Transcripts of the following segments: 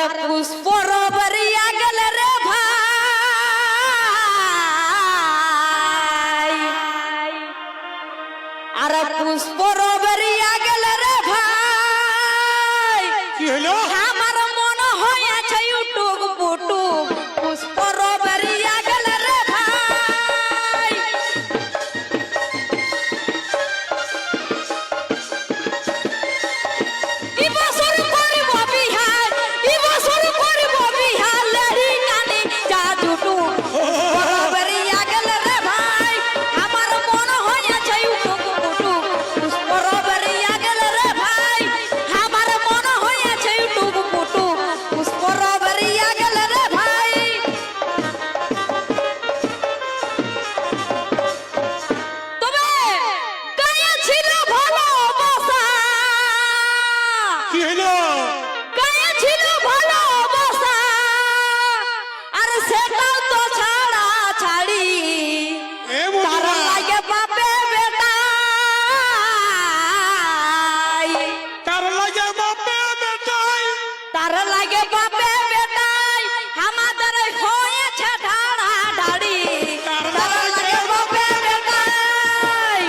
আরে পুষ্প রবরিয়া গেলে রে ভাই, আরে পুষ্প রবরিয়া গেলে রে ভাই, কি হলো? আমার মনে হয় আছে ইউটুব বুটুব পুষ্প রবরিয়া গেলে রে ভাই। ইবছর করব বিহার, ইবছর করব বিহার, লেরি কানে জাদুটু রবরিয়া গেলে রে ভাই, আমার মনে হয় আছে ইউটুব বুটুব পুষ্প রবরিয়া গেলে রে ভাই, আমার মনে হয় আছে ইউটুব বুটুব পুষ্প রবরিয়া গেলে রে ভাই। তবে গায়ে ছিল ভালোবাসা, কি হলো? গায়ে ছিল ভালোবাসা, আর সেটাও তো ছাড়া ছাড়ি, এ তার বন্ধুরা, লাগে বাপে বেটাই, তার লাগে বাপে বেটাই, তার লাগে বাপে বেটাই, আমাদের হয়েছে ঢাড়া ঢাড়ি, তার তার লাগে বাপে বেটাই।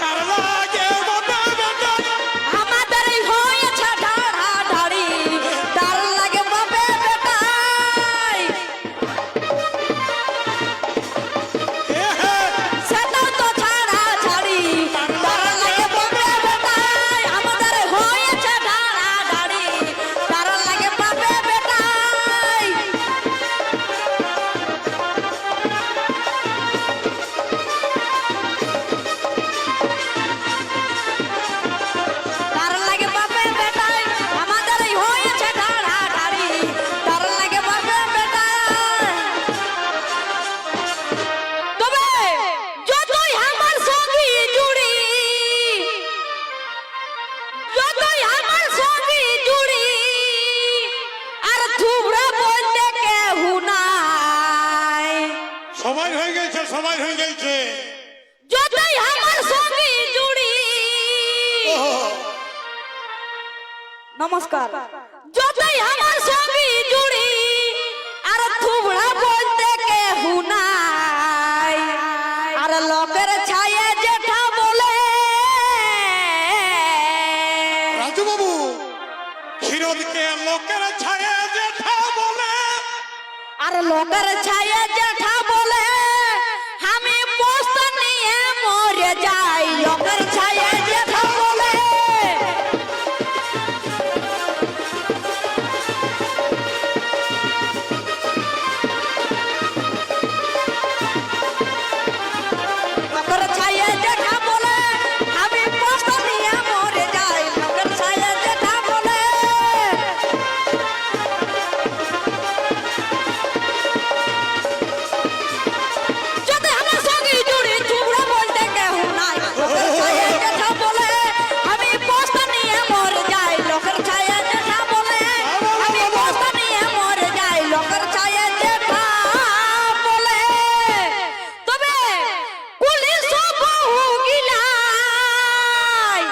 তার লাগে বাপে বেটাই। আমাদের হয়েছে ঢাড়া ঢাড়ি, তার লাগে বাপে বেটাই। এ হে, সেটাও তো ছাড়া ছাড়ি, তার লাগে বাপে বেটাই, আমাদের হয়েছে ঢাড়া ঢাড়ি, তার লাগে বাপে বেটাই। তার লাগে বাপে বেটাই, আমাদের হয়েছে ঢাড়া ঢাড়ি, তার লাগে বাপে বেটাই। তবে যতই আমার সঙ্গী জুড়ি, যতই আমার সঙ্গী জুড়ি, আর থুবড়া বলতে কেহু নাই, সময় হয়ে গেছে, সময় হয়ে গেছে। যতই আমার সঙ্গী জুড়ি। নমস্কার। যতই আমার সঙ্গী জুড়ি, আর থুবড়া বলতে কেহু নাই, আর লোকের ছায়ে জেঠা বলে, রাজু বাবু, ক্ষীরোদকে লোকের ছায়া জেঠা বলে। আর লোকের ছায়ে জেঠা বলে, আমি পোস্ত নিয়ে মরে যাই, লোকের ছায়ে জেঠা বলে। লোকের ছায়ে জেঠা বলে, আমি পোস্ত নিয়ে মরে যাই, লোকের ছায়ে জেঠা বলে। যদি আমার সঙ্গে জুড়ি চুবড়া বলতে কেউ নাই, লোকের ছায়ে জেঠা বলে, আমি পোস্ত নিয়ে মরে যাই, লোকের ছায়ে জেঠা বলে, আমি পোস্ত নিয়ে মরে যাই, লোকের ছায়ে জেঠা বলে। তবে পুলিশ বহু গিলাই,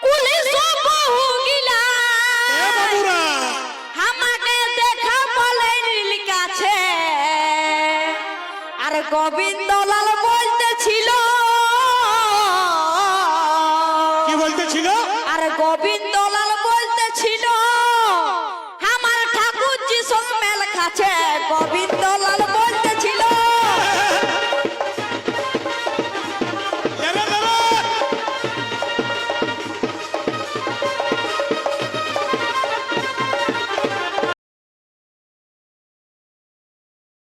পুলিশ বহু এ গিলাই, বাবুরা, আমাকে দেখা বলে নীল কাছে, আর গোবিন্দলাল বলতেছিল, কি বলতেছিল? আর গোবিন্দলাল বলতেছিল, আমার ঠাকুর যিশু মেল খাচ্ছে, গোবিন্দ